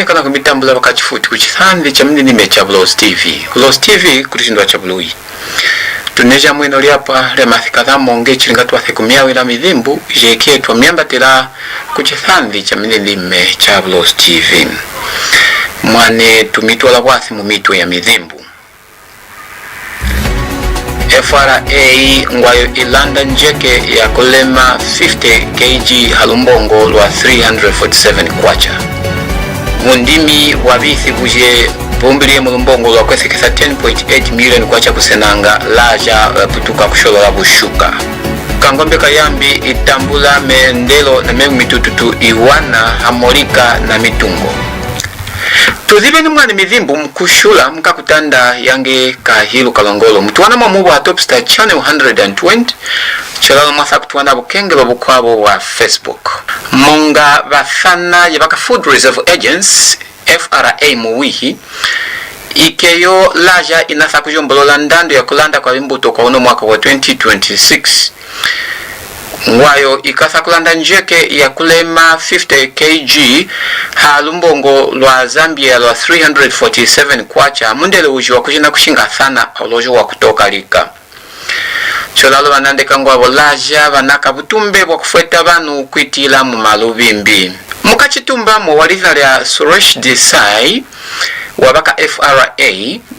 kana kumitambula bakachifuti kuchithandi cha mnenime cha Bulozi TV. Bulozi TV kulishindwa cha Bului. Tuneja mwino liapa le mathikadha monge chilinga tuwathe kumiawila Mithzimbu NJEKE tuwa miambatila kuchithandi cha mnenime cha Bulozi TV. Mwane tumitwala wathi mumitu ya Mithzimbu. FRA NGWAYO ILANDA NJEKE ya KULEMA 50 kg halumbongo lwa 347 kwacha. Mundimi wa VITHI buje bumbilie mulumbongo lwa kwesekesa 10.8 million kwacha kusenanga laja putuka kusholola bushuka. KANGOMBE ka YAMBI ITAMBULA MUNDELE na MITU-TUTU IWANA hamolika na MITUNGO. Tuzibe ni mwana Mithzimbu mkushula mkakutanda yange kahilu kalongolo. Mtuwana mamubu wa TopStar channel 120. Chalala mwasa kutuwana bukenge babukwabo wa Facebook. Monga bafana yabaka Food Reserve Agents FRA muwihi. Ikeyo laja inasa kujombolola ndando ya kulanda kwa imbuto kwa uno mwaka wa 2026. NGWAYO ikasa kulanda NJEKE ya KULEMA 50 kg halumbongo lwa Zambia lwa 347 kwacha MUNDELE uji wa kujina kushinga sana olojo wa kutoka lika. Cholalo wanande kangwa laja wanaka butumbe wa kufueta banu kuitila mumalubimbi. Mukachitumba mwaliza ya Suresh Desai wabaka FRA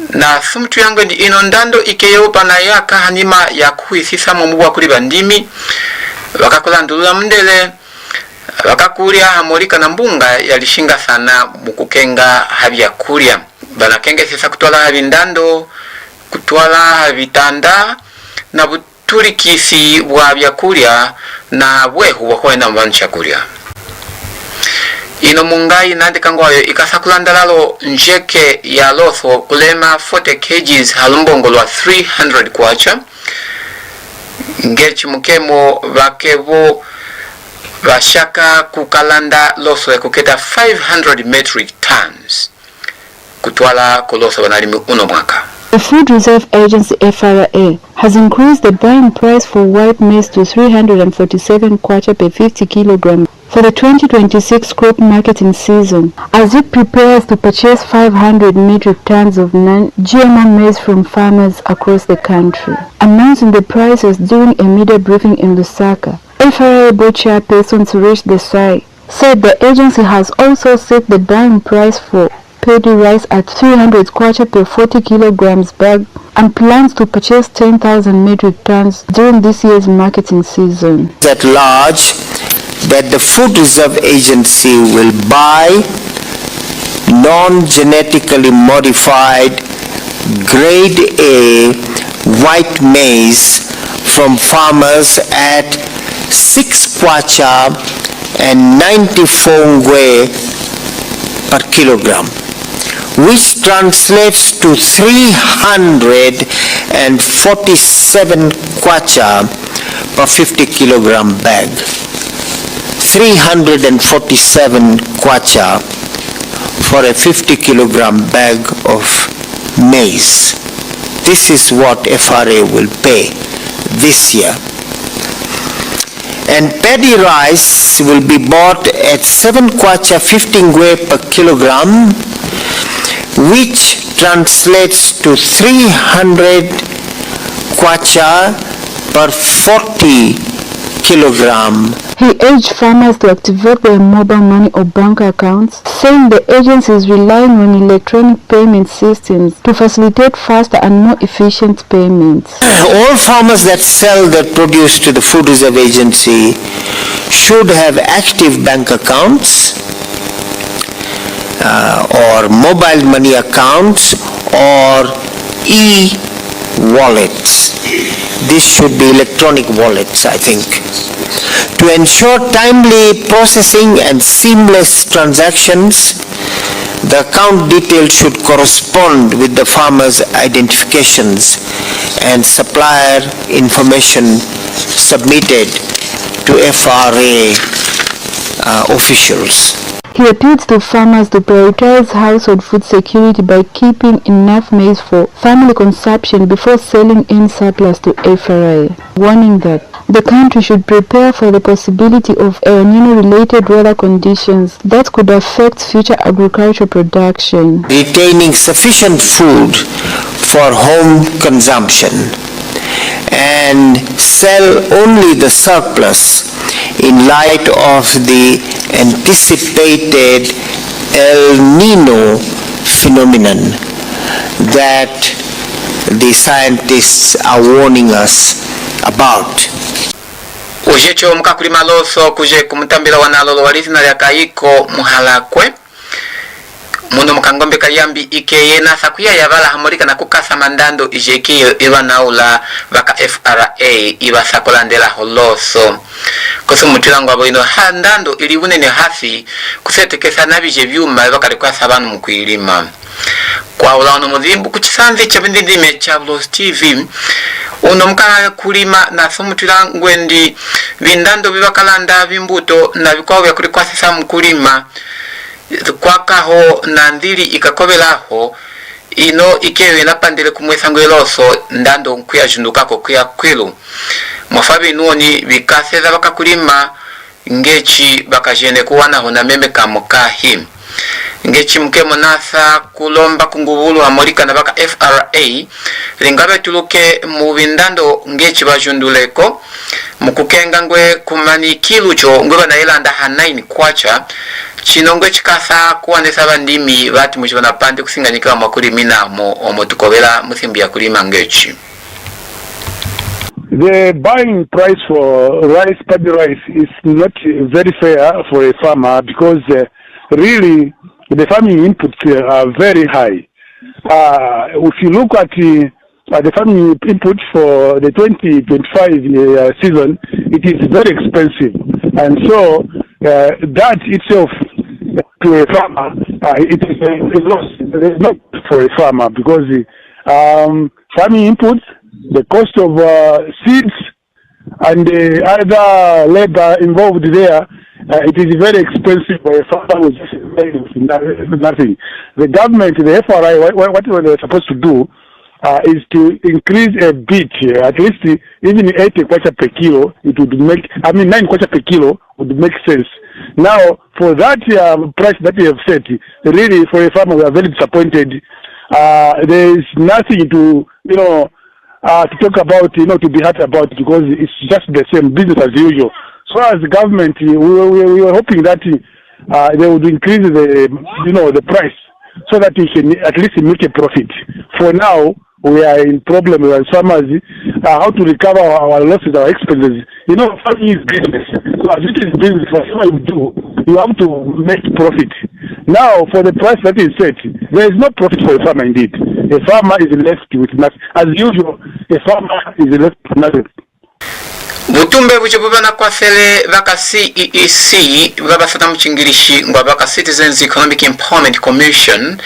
na thumtu yangu ni inondando ikeyo panayaka hanima ya kuhisisa mumuwa kuliba ndimi wakakulandulula MUNDELE wakakulia hamolika na mbunga yalishinga sana mukukenga habya kulia banakenge sisa kutwala habindando kutwala habitanda na buturikisi wa byakulia na bwehu wakwenda mbancha kulia. Ino mungai nandika NGWAYO ikasa kulandalalo NJEKE ya lotho KULEMA 40 kg halumbongo lwa 300 kwacha. Ngechi mukemo bakebo bashaka kukalanda loso ya kuketa 500 metric tons kutwala koloso banalimi uno mwaka. The Food Reserve Agency FRA has increased the buying price for white maize to 347 kwacha per 50 kilograms for the 2026 crop marketing season, as it prepares to purchase 500 metric tons of non-GMO maize from farmers across the country. Announcing the prices during a media briefing in Lusaka, FRA Board Chairperson Suresh Desai said the agency has also set the buying price for paddy rice at 300 kwacha per 40 kilograms bag and plans to purchase 10,000 metric tons during this year's marketing season. At large, that the Food Reserve Agency will buy non-genetically modified grade A white maize from farmers at 6 kwacha and 94 ngwe per kilogram, which translates to 347 kwacha per 50 kilogram bag. 347 kwacha for a 50 kilogram bag of maize. This is what FRA will pay this year. And paddy rice will be bought at 7 kwacha 50 ngwe per kilogram, which translates to 300 kwacha per 40 kilogram. He urged farmers to activate their mobile money or bank accounts, saying the agency is relying on electronic payment systems to facilitate faster and more efficient payments. All farmers that sell their produce to the Food Reserve Agency should have active bank accounts or mobile money accounts or e-wallets. This should be electronic wallets, I think. To ensure timely processing and seamless transactions, the account details should correspond with the farmer's identifications and supplier information submitted to FRA officials. He appealed to farmers to prioritize household food security by keeping enough maize for family consumption before selling any surplus to FRA, warning that the country should prepare for the possibility of El Nino-related weather conditions that could affect future agricultural production. Retaining sufficient food for home consumption and sell only the surplus in light of the anticipated El Nino phenomenon that the scientists are warning us about. Ujecho mkakulima loso kuje kumutambila wanalolo walizina lya kaiko muhalakwe muno mukangombe kayambi ikeye na sakuya yavala hamulika na kukasa mandando IJEKE iwa naula baka FRA iwa sakolandela holoso koso mutilangu wabo ino handando ili unene hafi kusetekesa nabije vyuma baka likwasa banu mkuilima kwa ulano muzimbu kuchisanzi cha bindindime cha Bulozi TV uno mkala kulima na somutilangu ndi bindando bibakalanda bimbuto na bikwawe ya kulikwasa mkulima kwakaho na ndili ikakobelaho ino ikewe napandile kumwesango iloso ndando kuyajundukako kuya kwilu mwafabi nuoni bikaseza bakakulima ngechi bakajene kuwanaho na meme kamukahi ngechi mkemo nasa kulomba kungubulu amolika na baka FRA lingabe tuluke mubindando ngechi bajunduleko mukukenga ngwe kumani kilucho ngwe bana ilanda hanaini kwacha chinongwe chikasa kuwanesa bandimi bati muchibana pande kusinganyika makulimi namo omotukobela musimbi ya kulima ngechi. The buying price for rice, paddy rice, is not very fair for a farmer because really the farming inputs are very high. If you look at the farming inputs for the 2025 season, it is very expensive, and so that itself to a farmer, it is a loss. It is not for a farmer because farming inputs, the cost of seeds and the other labor involved there, it is very expensive for a farmer with nothing. The government, the FRI, what they are supposed to do is to increase a bit, at least even 80 kwacha per kilo, it would make, 9 kwacha per kilo would make sense. Now, for that price that we have set, really for a farmer we are very disappointed. There is nothing to, to talk about, to be happy about, because it's just the same business as usual. So as the government, we were hoping that they would increase the price so that we can at least make a profit. For now, we are in problem with farmers, how to recover our losses, our expenses. Farming is business. So as it is business, whatever you do, you have to make profit. Now, for the price that is set, there is no profit for a farmer indeed. A farmer is left with nothing. As usual, a farmer is left with nothing. Butumbe buchobubana kwa sele baka CEEC babasata mchingilishi ngwa baka Citizens Economic Empowerment Commission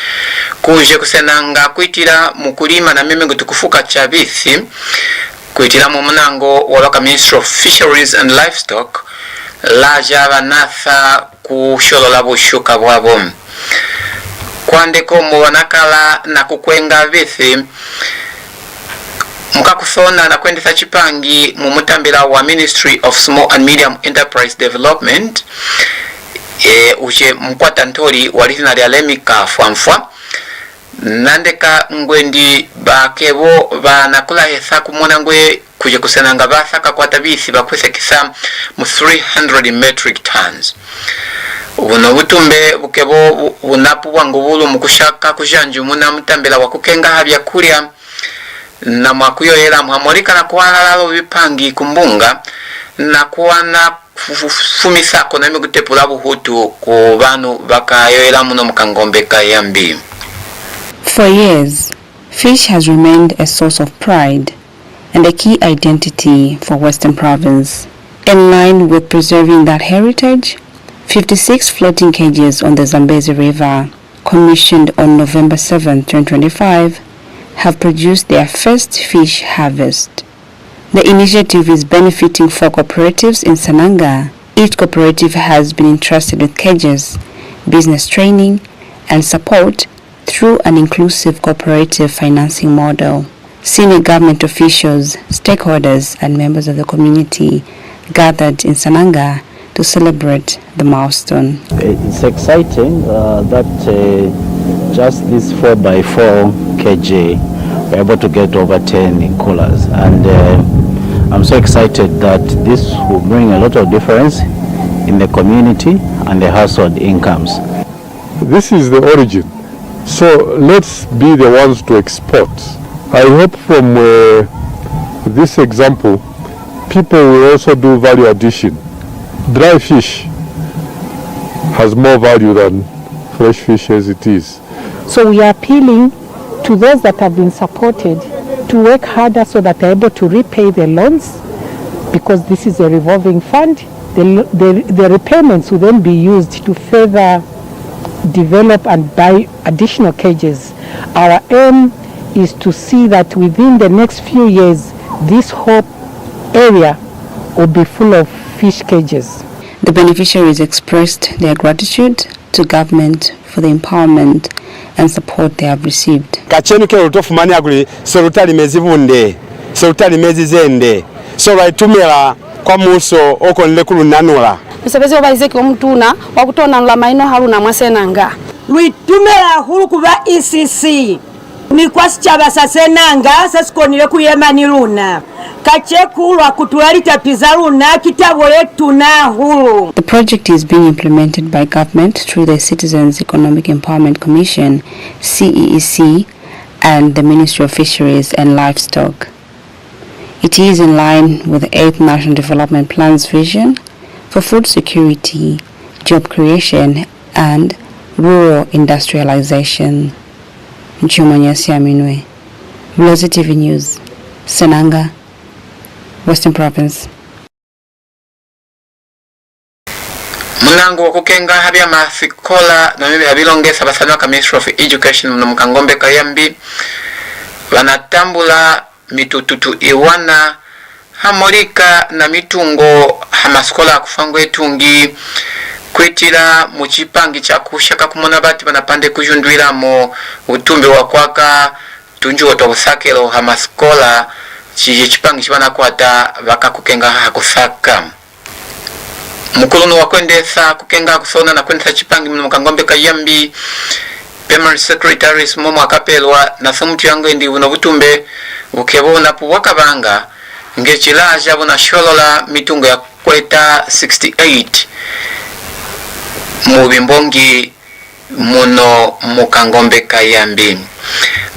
kuje kusenanga kuitira mukulima na meme gutukufuka cha VITHI kuitira mu munango wa baka Ministry of Fisheries and Livestock laja banatha kusholola bushuka bwabo kwandeko mu banakala na kukwenga VITHI mukakusona na kwendesa chipangi mu mutambira wa Ministry of Small and Medium Enterprise Development uje mkwata ntori walizina lya lemika fwamfwa nandeka ngwendi bakebo banakula hesa kumona ngwe kuje kusenanga basaka kwata bisi bakwese kisa mu 300 metric tons. Buno butumbe bukebo bunapu wangubulu mukushaka kujanju muna mutambira wakukenga habya kulya na mwakuyoyela muhamorika na kuwalalalo bipangi kumbunga na kuwana fumisako na migutepula buhutu ku banu bakayoyela muno mukangombe kayambi. For years, fish has remained a source of pride and a key identity for Western Province. In line with preserving that heritage, 56 floating cages on the Zambezi River, commissioned on November 7, 2025, have produced their first fish harvest. The initiative is benefiting 4 cooperatives in SENANGA. Each cooperative has been entrusted with cages business training, and support through an inclusive cooperative financing model. Senior government officials, stakeholders, and members of the community gathered in Senanga to celebrate the milestone. It's exciting that just this 4x4 kg we're able to get over 10 in coolers, and I'm so excited that this will bring a lot of difference in the community and the household incomes. This is the origin, so let's be the ones to export. I hope from this example people will also do value addition. Dry fish has more value than fresh fish as it is. So we are appealing to those that have been supported to work harder so that they're able to repay their loans, because this is a revolving fund. The repayments will then be used to further develop and buy additional cages. Our aim is to see that within the next few years this whole area will be full of fish cages. The beneficiaries expressed their gratitude to government for the empowerment and support they have received. Kachenu ke utofu mani aguli serutali mezibunde, serutali mezizende, so baitumira kwa muso oko nlekulu nanula. Msebezi obaizeki omutuna wakutona nula maino haruna mwasenanga. Lwitumira hulu kuba ECC. Ni kwasi chabasa senanga sasikonile kuyemani luna. Kachekulwa kutulalita piza luna kitabo yetu na hulu. The project is being implemented by government through the Citizens Economic Empowerment Commission, CEEC, and the Ministry of Fisheries and Livestock. It is in line with the 8th National Development Plan's vision for food security, job creation, and rural industrialization. Nchumanyasi Aminwe, Bulozi TV News, Senanga, Western Province. Munango kukenga habya mafikola na mibi habilongesa basana ka Ministry of Education na KANGOMBE ka YAMBI banatambula MITU-TUTU IWANA hamolika na mitungo hamaskola kufangwa etungi kwetira muchipangi cha kushaka kumona bati banapande kujundwiramo utumbe wa kwaka tunjuo tobusakelo hamaskola chipangi chibana kwata bakakukenga hakusaka mukuluno wakwendesa kukenga kusona na kwendesa chipangi mu KANGOMBE ka YAMBI Permanent Secretary Momo akapelwa na samutu yangu ndi buno butumbe bukebona pu wakabanga ngechilaja buna sholola mitungo ya kweta 68 mu bimbongi muno mu KANGOMBE ka YAMBI.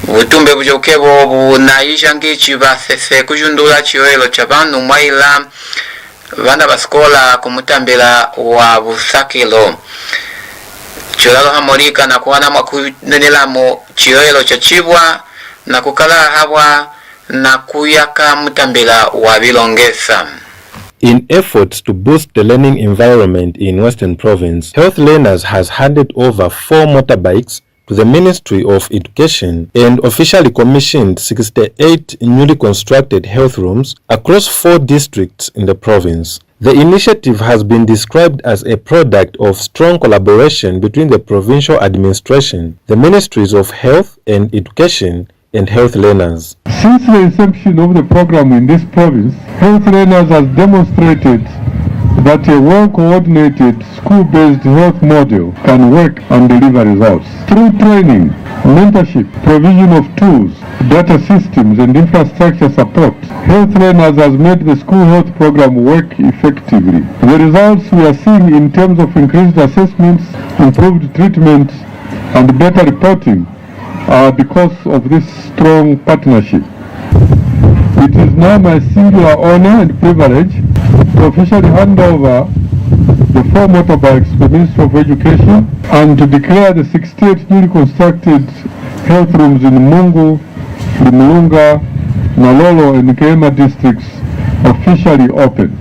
Butumbe bujokebo bunaisha ngichi basese kujundula chiwelo cha bantu mwaila bana baskola kumutambela wa busakilo chilalo hamolika na kuwana mwakunenelamo chiwelo cha chibwa na kukala hawa na kuyaka mutambela wa bilongesa. In efforts to boost the learning environment in Western Province, Health Learners has handed over 4 motorbikes to the Ministry of Education and officially commissioned 68 newly constructed health rooms across 4 districts in the province. The initiative has been described as a product of strong collaboration between the provincial administration, the Ministries of Health and Education, and Health Learners. Since the inception of the program in this province, Health Learners has demonstrated that a well-coordinated school-based health model can work and deliver results. Through training, mentorship, provision of tools, data systems and infrastructure support, Health Learners has made the school health program work effectively. The results we are seeing in terms of increased assessments, improved treatment and better reporting are because of this strong partnership. It is now my singular honor and privilege to officially hand over the 4 motorbikes to the Ministry of Education and to declare the 68 newly constructed health rooms in Mungu, Limulunga, Nalolo and Kema districts officially open.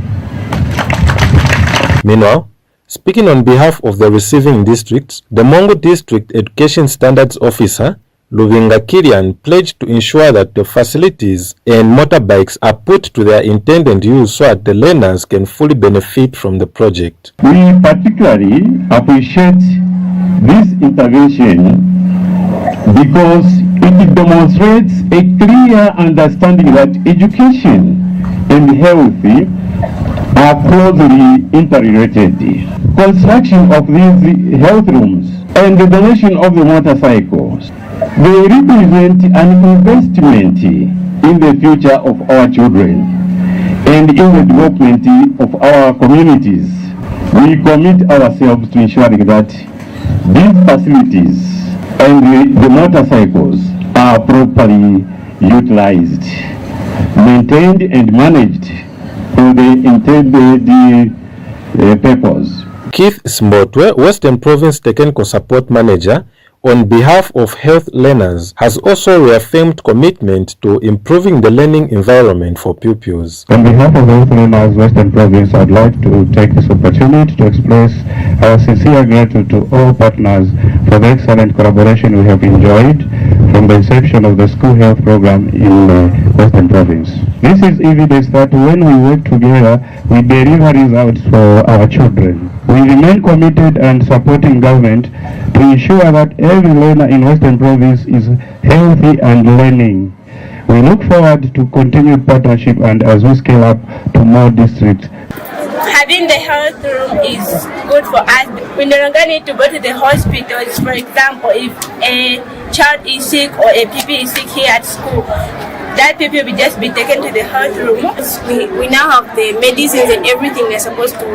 Meanwhile, speaking on behalf of the receiving districts, the Mungu District Education Standards Officer Luvinga Kirian pledged to ensure that the facilities and motorbikes are put to their intended use so that the learners can fully benefit from the project. We particularly appreciate this intervention because it demonstrates a clear understanding that education and health are closely interrelated. Construction of these health rooms and the donation of the motorcycles, they represent an investment in the future of our children and in the development of our communities. We commit ourselves to ensuring that these facilities and the motorcycles are properly utilized, maintained and managed for the intended purpose. Keith Smotwe, Western Province Technical Support Manager, on behalf of health learners, has also reaffirmed commitment to improving the learning environment for pupils. On behalf of health learners Western Province, I'd like to take this opportunity to express our sincere gratitude to all partners for the excellent collaboration we have enjoyed from the inception of the school health program in Western Province. This is evidence that when we work together, we deliver results for our children. We remain committed and supporting government to ensure that every learner in Western Province is healthy and learning. We look forward to continued partnership and as we scale up to more districts. Having the health room is good for us. We no longer need to go to the hospitals. For example, if a child is sick or a PP is sick here at school, that PP will just be taken to the health room. We now have the medicines and everything we're supposed to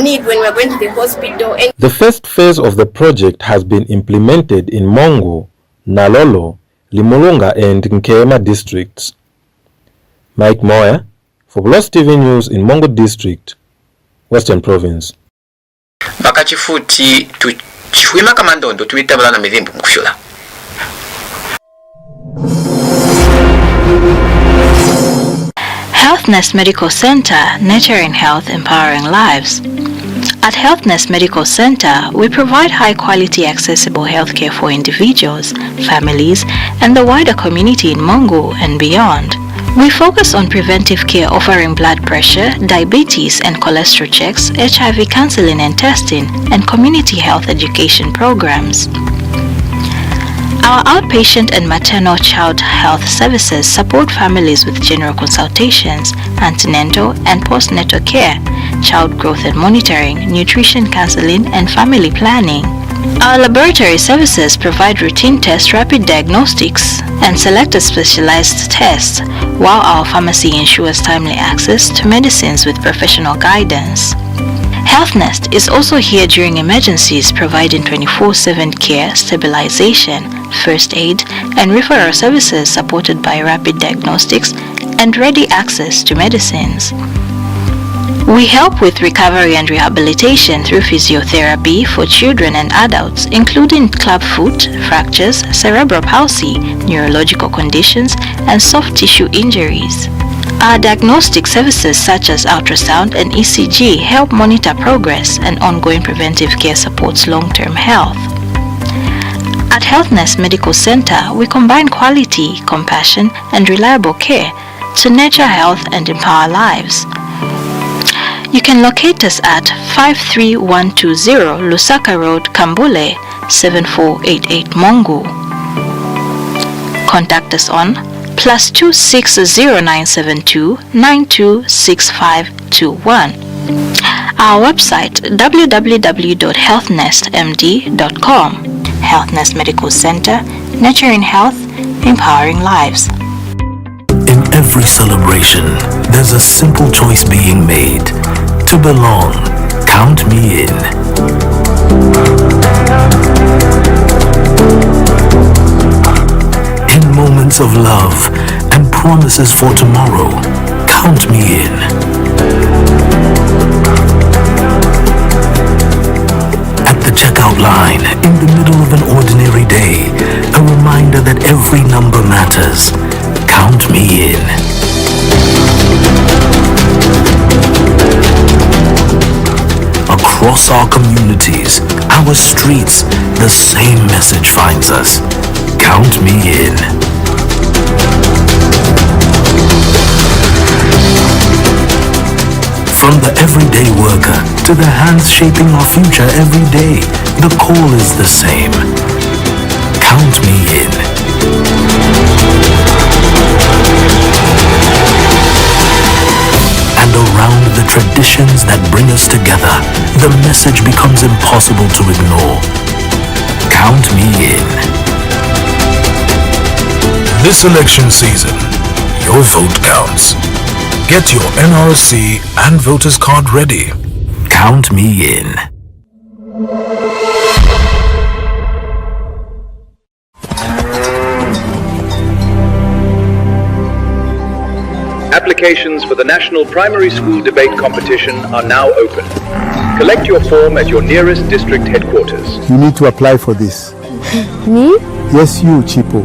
need when we're going to the hospital. The first phase of the project has been implemented in Mongo, Nalolo, Limulunga and Nkema districts. Mike Moya for Bulozi TV News in Mongo District, Western Province. Makachifuti tuchwima kamandondo tumitabala na Mithzimbu Mu. Healthness Medical Center, nurturing health, empowering lives. At Healthness Medical Center, we provide high-quality, accessible healthcare for individuals, families, and the wider community in Mongo and beyond. We focus on preventive care, offering blood pressure, diabetes and cholesterol checks, HIV counseling and testing, and community health education programs. Our outpatient and maternal child health services support families with general consultations, antenatal and postnatal care, child growth and monitoring, nutrition counseling, and family planning. Our laboratory services provide routine tests, rapid diagnostics, and selected specialized tests, while our pharmacy ensures timely access to medicines with professional guidance. HealthNest is also here during emergencies, providing 24/7 care, stabilization, first aid, and referral services supported by rapid diagnostics and ready access to medicines. We help with recovery and rehabilitation through physiotherapy for children and adults, including clubfoot, fractures, cerebral palsy, neurological conditions, and soft tissue injuries. Our diagnostic services such as ultrasound and ECG help monitor progress, and ongoing preventive care supports long-term health. At Healthness Medical Center, we combine quality, compassion, and reliable care to nurture health and empower lives. You can locate us at 53120 Lusaka Road, Kambule, 7488 Mongo. Contact us on +260 926521. Our website www.healthnestmd.com. Healthness Medical Center, nurturing health, empowering lives. In every celebration, there's a simple choice being made. To belong, count me in. In moments of love and promises for tomorrow, count me in. At the checkout line, in the middle of an ordinary day, a reminder that every number matters. Count me in. Across our communities, our streets, the same message finds us. Count me in. From the everyday worker to the hands shaping our future every day, the call is the same. Count me in. And around the traditions that bring us together, the message becomes impossible to ignore. Count me in. This election season, your vote counts. Get your NRC and voters card ready. Count me in. Applications for the National Primary School Debate Competition are now open. Collect your form at your nearest district headquarters. You need to apply for this. Me? Yes, you, Chipo.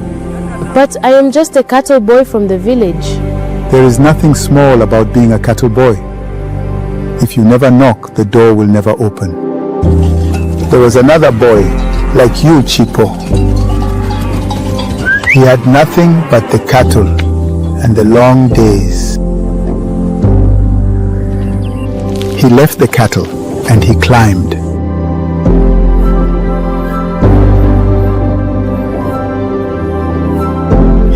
But I am just a cattle boy from the village. There is nothing small about being a cattle boy. If you never knock, the door will never open. There was another boy, like you, Chipo. He had nothing but the cattle and the long days. He left the cattle and he climbed.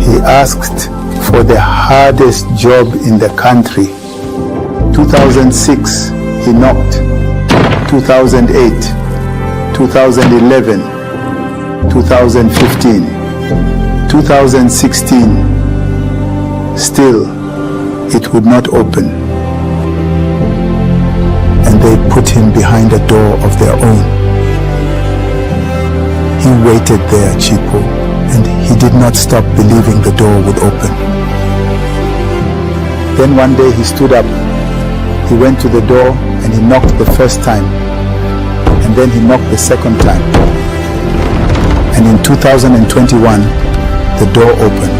He asked for the hardest job in the country. 2006, he knocked. 2008, 2011, 2015, 2016. Still, it would not open. And they put him behind a door of their own. He waited there, Chipo, and he did not stop believing the door would open. Then one day he stood up. He went to the door and he knocked the first time. And then he knocked the second time. And in 2021, the door opened.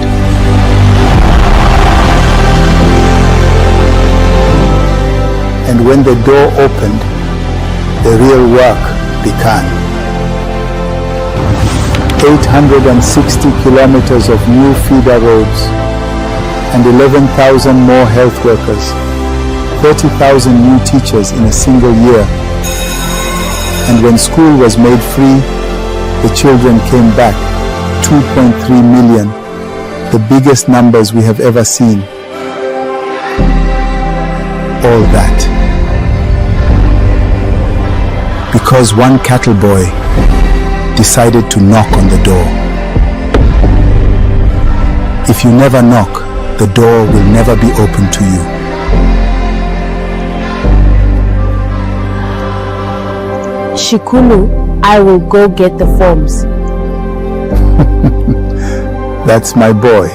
And when the door opened, the real work began. 860 kilometers of new feeder roads and 11,000 more health workers, 30,000 new teachers in a single year. And when school was made free, the children came back, 2.3 million, the biggest numbers we have ever seen. All that because one cattle boy decided to knock on the door. If you never knock, the door will never be open to you. Shikulu, I will go get the forms. That's my boy.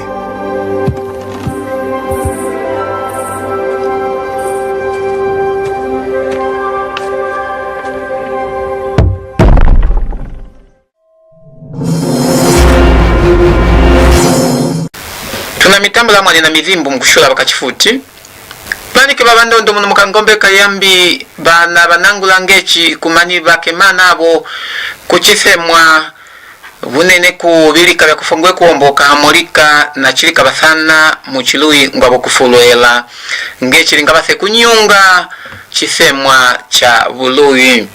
Tuna mitambula mwani na Mithzimbu mkushula bakachifuti. Panike babandondo muno mukangombe kayambi bana banangula ngechi kumani bakemana abo kuchisemwa bunene kubilika byakufongwe kuomboka hamulika na chilika basana muchilui ngwabo kufuluela ngechi lingabase kunyunga chisemwa cha bului.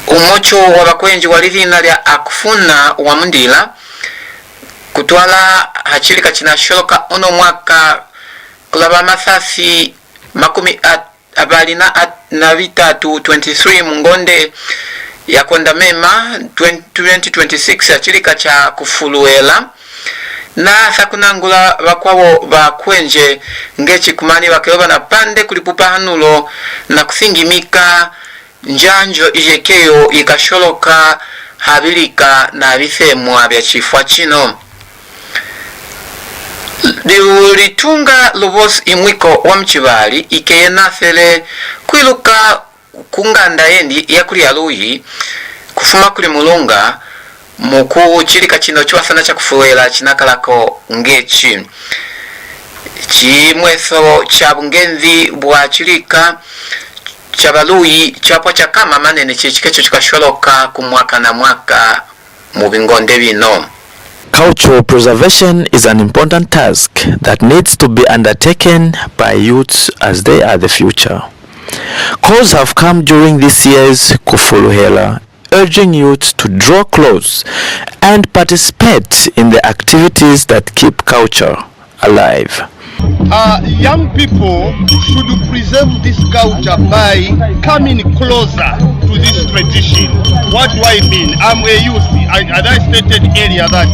Umocho wabakwenji walilina lya akufuna wa mundila kutwala hachilika chinasholoka ono mwaka kulaba masasi makumi abali na vitatu 23 mungonde ya konda mema 2026 hachilika cha kufuluela na sakunangula bakwawo bakwenje ngechi kumani bakeoba na pande kulipupa hanulo na kusingimika njanjo ijekeyo ikasholoka habilika na bisemwa bya chifwa chino. Litunga lobos imwiko wa mchibali ikeyenafele kwiluka kunganda yendi ya kuli aluyi kufuma kuli mulunga muku chilika chino chiwasana cha kufuwela chinakalako ngechi chimweso cha bungenzi bwa chilika chabaluyi chapo chakama manene chichikecho chikasholoka kumwaka na mwaka mubingonde bino. Cultural preservation is an important task that needs to be undertaken by youths as they are the future. Calls have come during this year's Kufuluhela urging youth to draw close and participate in the activities that keep culture alive. Young people should preserve this culture by coming closer to this tradition. What do I mean? I'm a youth. As I stated earlier that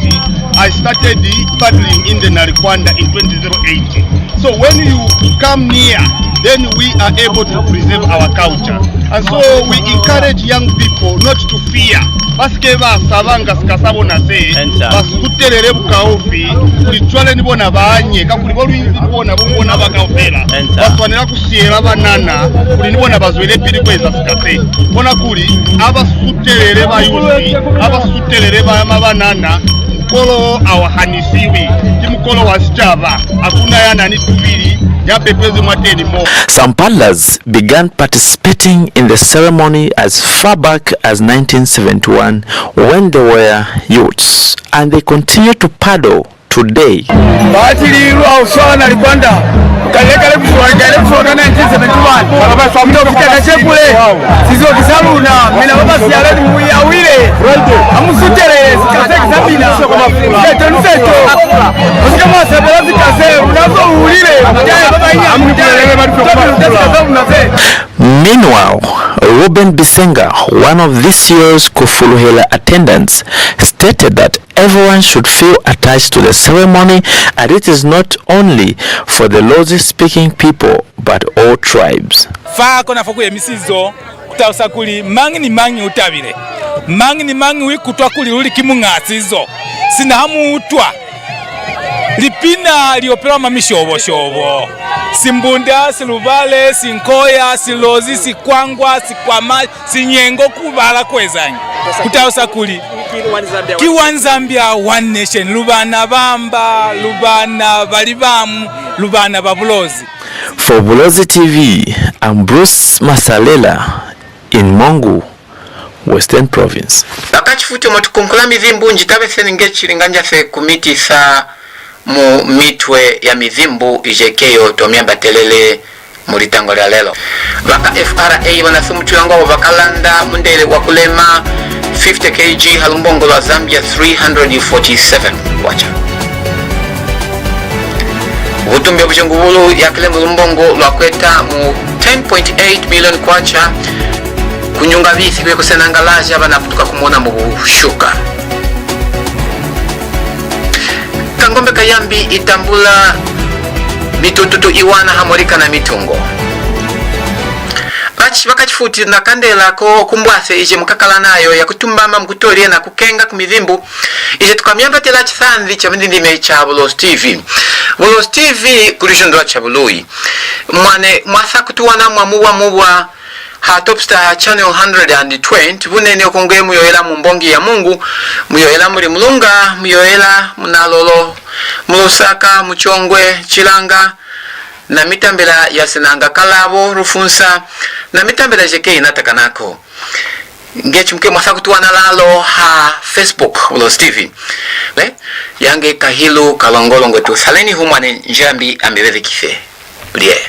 I started paddling in the Narikwanda in 2008. So when you come near, then we are able to preserve our culture. And so we encourage young people not to fear. Paske basabanga sikasabona se basukuterere bukaofi kulitwale nibona banye kakulibolu nibona bongona bakaofera baswanira kusiera banana kuli nibona bazwele pili kweza sikase bona kuli abasukuterere bayusi abasukuterere banana mukolo awahanisiwi kimukolo wasichaba akuna yana ni tubiri. Some paddlers began participating in the ceremony as far back as 1971 when they were youths, and they continue to paddle today. Meanwhile, Ruben Bisenga, one of this year's Kufuluhela attendants, stated that everyone should feel attached to the ceremony, and it is not only for the Lozi-speaking people but all tribes. Mangi ni mangi utabire. Mangi ni mangi wikutwa kuli uli kimungazizo. Sinahamu utwa. Lipina liopera mamishobo shobo. Simbunda, silubale, sinkoya, silozi, sikwangwa, sikwama, sinyengo kubala kwezanyi. Kutausa kuli. Kiwanzambia one nation. Lubana bamba, lubana balibamu, lubana babulozi. For Bulozi TV, I'm Bruce Masalela in Mongu, Western Province. Bakachifuti matukunkula Mithzimbu njitabe seninge chilinganja fe kumiti sa mu mitwe ya Mithzimbu IJEKE tomyamba telele mulitango lya lelo. Baka FRA wanasumuchulango wabakalanda mundele wa KULEMA 50 kg halumbongo la Zambia 347 kwacha. Utumbi bujengubulu ya kilembu lumbongo lwa kweta mu 10.8 million kwacha kunyunga vithi kwe kusenanga laja banaputuka kumona mubushuka. Kangombe ka YAMBI ITAMBULA MITU-TUTU IWANA hamorika na MITUNGO. Bakachifuti na kandela ko kumbwase ije mukakala nayo ya kutumbama mkutorie na kukenga kumithimbu ije tukamyamba tela chithanzi cha ndindime cha Bulozi TV. Bulozi TV kulishondwa cha Bului. Mwane mwasa kutuwana muwa ha TopStar channel 120 bunene okongwe muyoela mumbongi ya Mungu muyoela muri mulunga muyoela munalolo mulusaka muchongwe chilanga na mitambela ya SENANGA kalabo rufunsa na mitambela NJEKE inatakanako ngechumke mwasakutuwana lalo ha Facebook Bulozi TV yange kahilu kalongolongo tu saleni humane njambi ambebeze kife ulie.